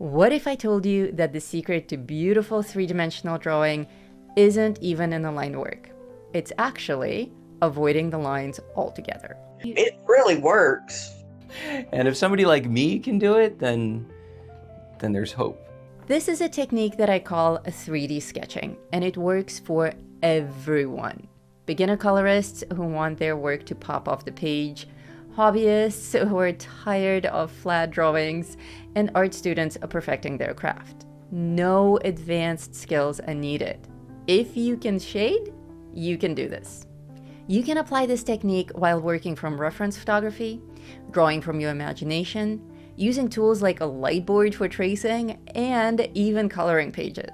What if I told you that the secret to beautiful three-dimensional drawing isn't even in the line work? It's actually avoiding the lines altogether. It really works. And if somebody like me can do it, then there's hope. This is a technique that I call a 3D sketching, and it works for everyone. Beginner colorists who want their work to pop off the page, hobbyists who are tired of flat drawings, and art students perfecting their craft. No advanced skills are needed. If you can shade, you can do this. You can apply this technique while working from reference photography, drawing from your imagination, using tools like a light board for tracing, and even coloring pages.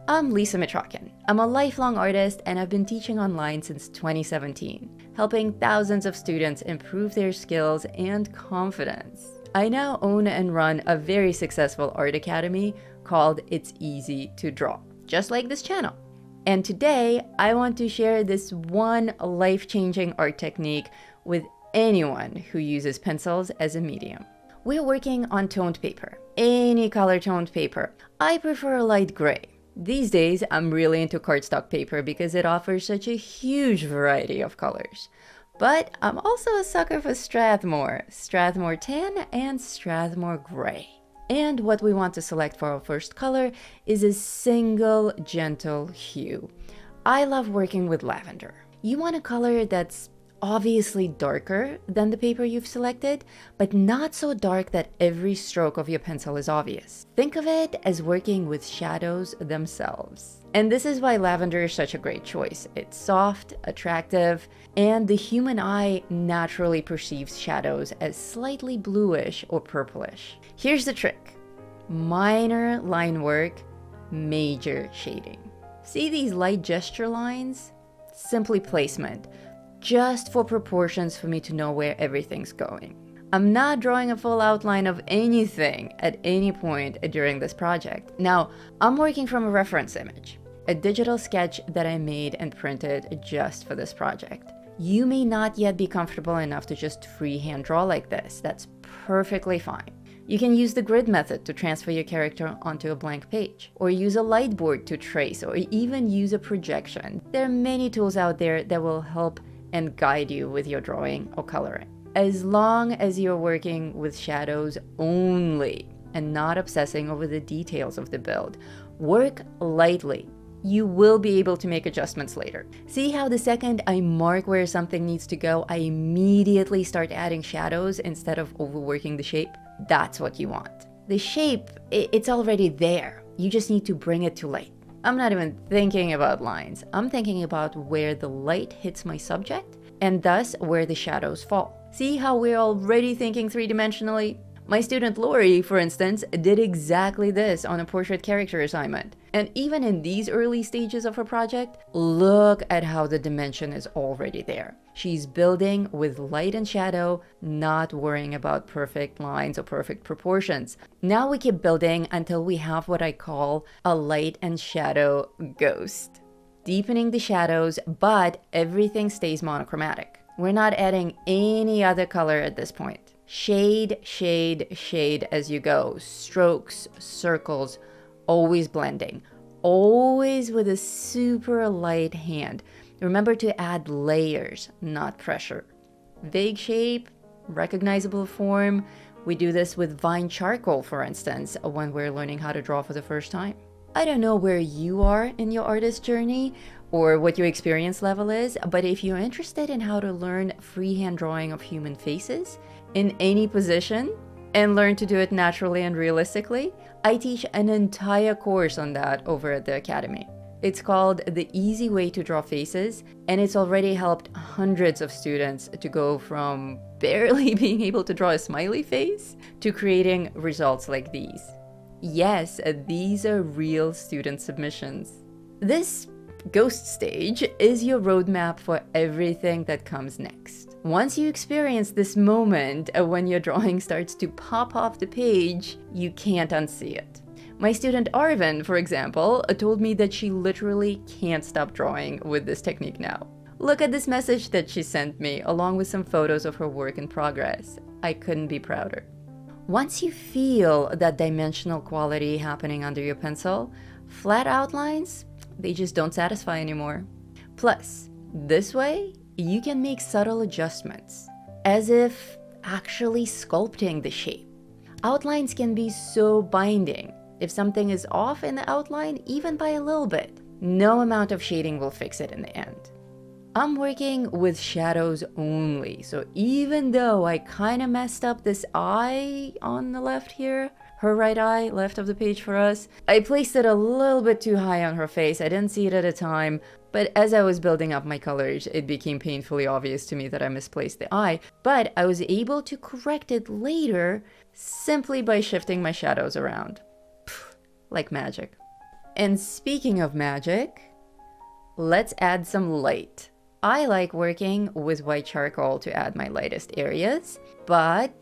I'm Lisa Mitrakin. I'm a lifelong artist and I've been teaching online since 2017, helping thousands of students improve their skills and confidence. I now own and run a very successful art academy called It's Easy to Draw, just like this channel. And today, I want to share this one life-changing art technique with anyone who uses pencils as a medium. We're working on toned paper, any color toned paper. I prefer light gray. These days, I'm really into cardstock paper because it offers such a huge variety of colors. But I'm also a sucker for Strathmore tan and Strathmore gray. And what we want to select for our first color is a single gentle hue. I love working with lavender. You want a color that's obviously darker than the paper you've selected, but not so dark that every stroke of your pencil is obvious. Think of it as working with shadows themselves. And this is why lavender is such a great choice. It's soft, attractive, and the human eye naturally perceives shadows as slightly bluish or purplish. Here's the trick. Minor line work, major shading. See these light gesture lines? Simply placement, just for proportions for me to know where everything's going. I'm not drawing a full outline of anything at any point during this project. Now, I'm working from a reference image, a digital sketch that I made and printed just for this project. You may not yet be comfortable enough to just freehand draw like this. That's perfectly fine. You can use the grid method to transfer your character onto a blank page, or use a light board to trace, or even use a projection. There are many tools out there that will help and guide you with your drawing or coloring. As long as you're working with shadows only and not obsessing over the details of the build, work lightly. You will be able to make adjustments later. See how the second I mark where something needs to go, I immediately start adding shadows instead of overworking the shape? That's what you want. The shape, it's already there. You just need to bring it to light. I'm not even thinking about lines. I'm thinking about where the light hits my subject and thus where the shadows fall. See how we're already thinking three-dimensionally? My student Lori, for instance, did exactly this on a portrait character assignment. And even in these early stages of her project, look at how the dimension is already there. She's building with light and shadow, not worrying about perfect lines or perfect proportions. Now we keep building until we have what I call a light and shadow ghost. Deepening the shadows, but everything stays monochromatic. We're not adding any other color at this point. Shade, shade, shade as you go. Strokes, circles, always blending. Always with a super light hand. Remember to add layers, not pressure. Vague shape, recognizable form. We do this with vine charcoal, for instance, when we're learning how to draw for the first time. I don't know where you are in your artist journey or what your experience level is, but if you're interested in how to learn freehand drawing of human faces in any position and learn to do it naturally and realistically, I teach an entire course on that over at the Academy. It's called The Easy Way to Draw Faces, and it's already helped hundreds of students to go from barely being able to draw a smiley face to creating results like these. Yes, these are real student submissions. This ghost stage is your roadmap for everything that comes next. Once you experience this moment when your drawing starts to pop off the page, you can't unsee it. My student Arvin, for example, told me that she literally can't stop drawing with this technique now. Look at this message that she sent me, along with some photos of her work in progress. I couldn't be prouder. Once you feel that dimensional quality happening under your pencil, flat outlines, they just don't satisfy anymore. Plus, this way, you can make subtle adjustments, as if actually sculpting the shape. Outlines can be so binding. If something is off in the outline, even by a little bit, no amount of shading will fix it in the end. I'm working with shadows only, so even though I kind of messed up this eye on the left here, her right eye, left of the page for us, I placed it a little bit too high on her face. I didn't see it at a time, but as I was building up my colors, it became painfully obvious to me that I misplaced the eye, but I was able to correct it later simply by shifting my shadows around. Pfft, like magic. And speaking of magic, let's add some light. I like working with white charcoal to add my lightest areas, but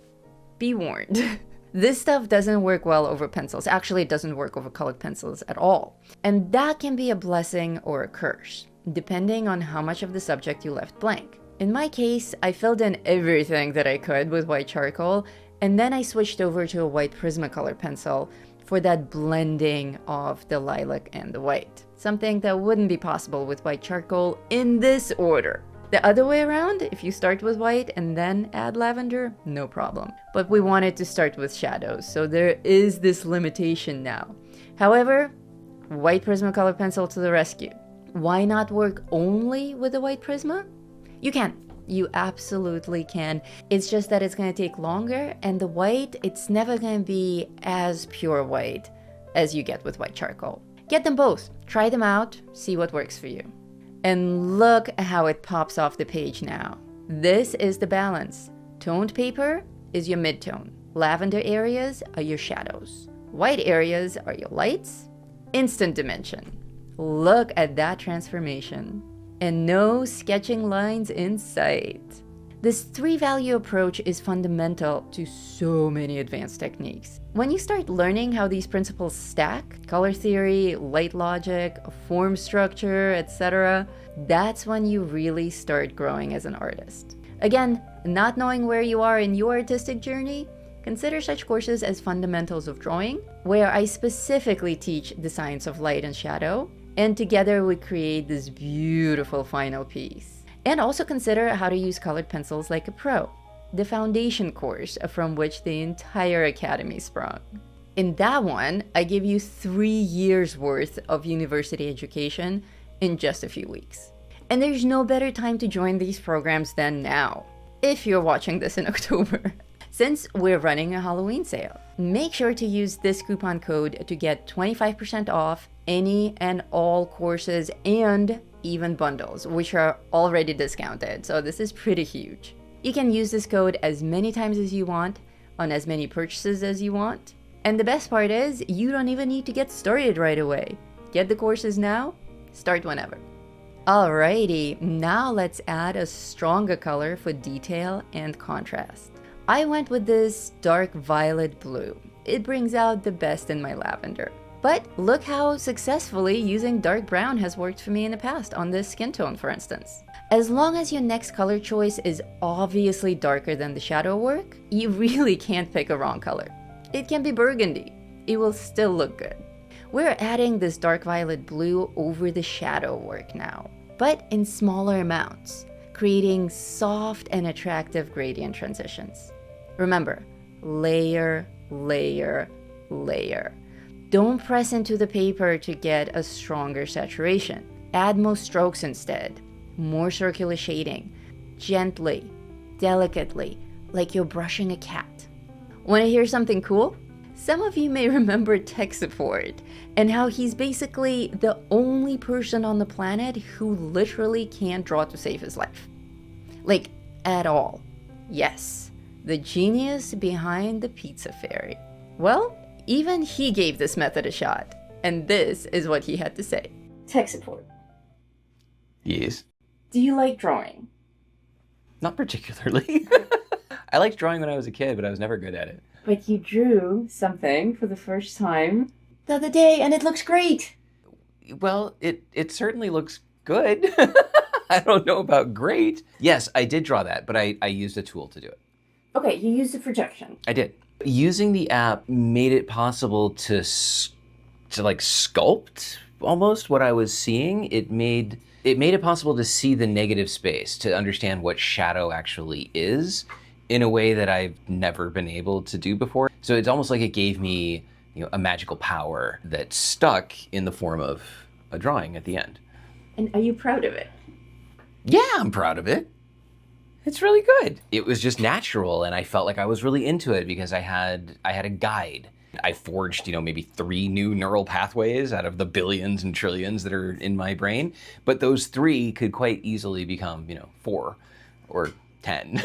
be warned. This stuff doesn't work well over pencils. Actually, it doesn't work over colored pencils at all. And that can be a blessing or a curse, depending on how much of the subject you left blank. In my case, I filled in everything that I could with white charcoal, and then I switched over to a white Prismacolor pencil for that blending of the lilac and the white. Something that wouldn't be possible with white charcoal in this order. The other way around, if you start with white and then add lavender, no problem. But we wanted to start with shadows, so there is this limitation now. However, white Prismacolor pencil to the rescue. Why not work only with the white Prisma? You can. You absolutely can. It's just that it's going to take longer, and the white, it's never going to be as pure white as you get with white charcoal. Get them both. Try them out. See what works for you. And look how it pops off the page now. This is the balance. Toned paper is your midtone. Lavender areas are your shadows. White areas are your lights. Instant dimension. Look at that transformation. And no sketching lines in sight. This three-value approach is fundamental to so many advanced techniques. When you start learning how these principles stack, color theory, light logic, form structure, etc., that's when you really start growing as an artist. Again, not knowing where you are in your artistic journey, consider such courses as Fundamentals of Drawing, where I specifically teach the science of light and shadow, and together we create this beautiful final piece. And also consider how to use colored pencils like a pro, the foundation course from which the entire academy sprung. In that one, I give you 3 years worth of university education in just a few weeks. And there's no better time to join these programs than now, if you're watching this in October. Since we're running a Halloween sale, make sure to use this coupon code to get 25% off any and all courses and even bundles, which are already discounted. So this is pretty huge. You can use this code as many times as you want on as many purchases as you want. And the best part is you don't even need to get started right away. Get the courses now, start whenever. Alrighty, now let's add a stronger color for detail and contrast. I went with this dark violet blue. It brings out the best in my lavender. But look how successfully using dark brown has worked for me in the past on this skin tone, for instance. As long as your next color choice is obviously darker than the shadow work, you really can't pick a wrong color. It can be burgundy. It will still look good. We're adding this dark violet blue over the shadow work now, but in smaller amounts, creating soft and attractive gradient transitions. Remember, layer, layer, layer. Don't press into the paper to get a stronger saturation. Add more strokes instead. More circular shading. Gently, delicately, like you're brushing a cat. Want to hear something cool? Some of you may remember tech support and how he's basically the only person on the planet who literally can't draw to save his life. Like, at all. Yes, the genius behind the pizza fairy. Well, even he gave this method a shot, and this is what he had to say. Tech support. Yes. Do you like drawing? Not particularly. I liked drawing when I was a kid, but I was never good at it. But you drew something for the first time the other day, and it looks great. Well, it certainly looks good. I don't know about great. Yes, I did draw that, but I used a tool to do it. Okay, you used a projection. I did. Using the app made it possible to like sculpt almost what I was seeing. It made it possible to see the negative space, to understand what shadow actually is in a way that I've never been able to do before. So it's almost like it gave me, a magical power that stuck in the form of a drawing at the end. And are you proud of it? Yeah, I'm proud of it. It's really good. It was just natural, and I felt like I was really into it because I had a guide. I forged, maybe 3 new neural pathways out of the billions and trillions that are in my brain, but those 3 could quite easily become, 4 or 10.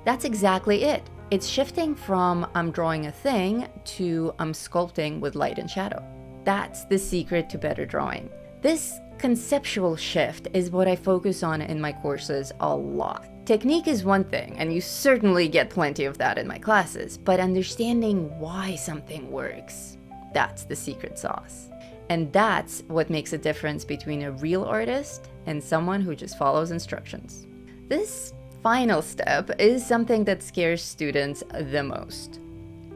That's exactly it. It's shifting from I'm drawing a thing to I'm sculpting with light and shadow. That's the secret to better drawing. This conceptual shift is what I focus on in my courses a lot. Technique is one thing, and you certainly get plenty of that in my classes, but understanding why something works, that's the secret sauce. And that's what makes a difference between a real artist and someone who just follows instructions. This final step is something that scares students the most: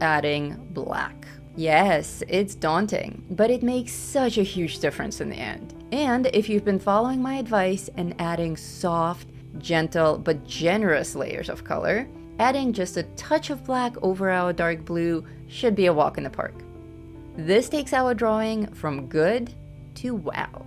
adding black. Yes, it's daunting, but it makes such a huge difference in the end. And if you've been following my advice and adding soft, gentle, but generous layers of color, adding just a touch of black over our dark blue should be a walk in the park. This takes our drawing from good to wow.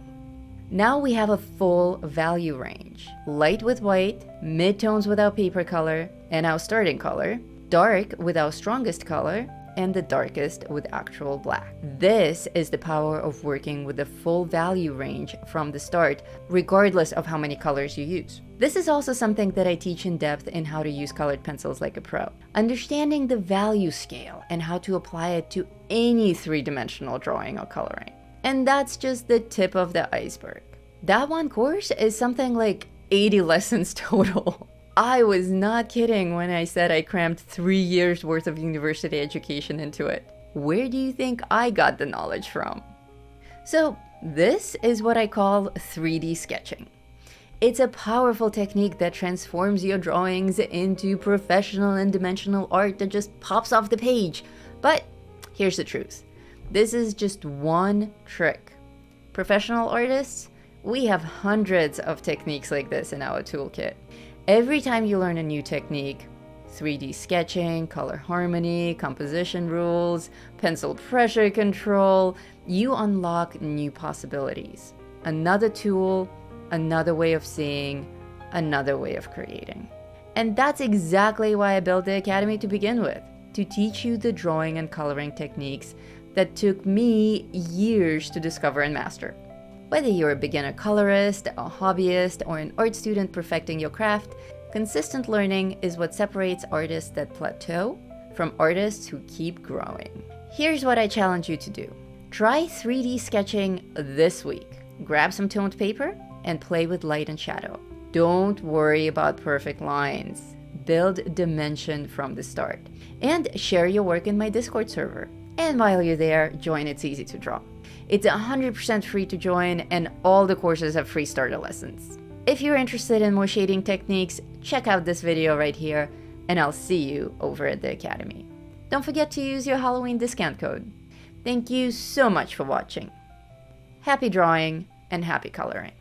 Now we have a full value range: light with white, mid-tones with our paper color and our starting color, dark with our strongest color, and the darkest with actual black. This is the power of working with the full value range from the start, regardless of how many colors you use. This is also something that I teach in depth in How to Use Colored Pencils Like a Pro. Understanding the value scale and how to apply it to any 3-dimensional drawing or coloring. And that's just the tip of the iceberg. That one course is something like 80 lessons total. I was not kidding when I said I crammed 3 years worth of university education into it. Where do you think I got the knowledge from? So this is what I call 3D sketching. It's a powerful technique that transforms your drawings into professional and dimensional art that just pops off the page. But here's the truth. This is just one trick. Professional artists, we have hundreds of techniques like this in our toolkit. Every time you learn a new technique, 3D sketching, color harmony, composition rules, pencil pressure control, you unlock new possibilities. Another tool, another way of seeing, another way of creating. And that's exactly why I built the Academy to begin with, to teach you the drawing and coloring techniques that took me years to discover and master. Whether you're a beginner colorist, a hobbyist, or an art student perfecting your craft, consistent learning is what separates artists that plateau from artists who keep growing. Here's what I challenge you to do. Try 3D sketching this week. Grab some toned paper and play with light and shadow. Don't worry about perfect lines. Build dimension from the start. And share your work in my Discord server. And while you're there, join It's Easy to Draw. It's 100% free to join, and all the courses have free starter lessons. If you're interested in more shading techniques, check out this video right here, and I'll see you over at the Academy. Don't forget to use your Halloween discount code. Thank you so much for watching. Happy drawing and happy coloring.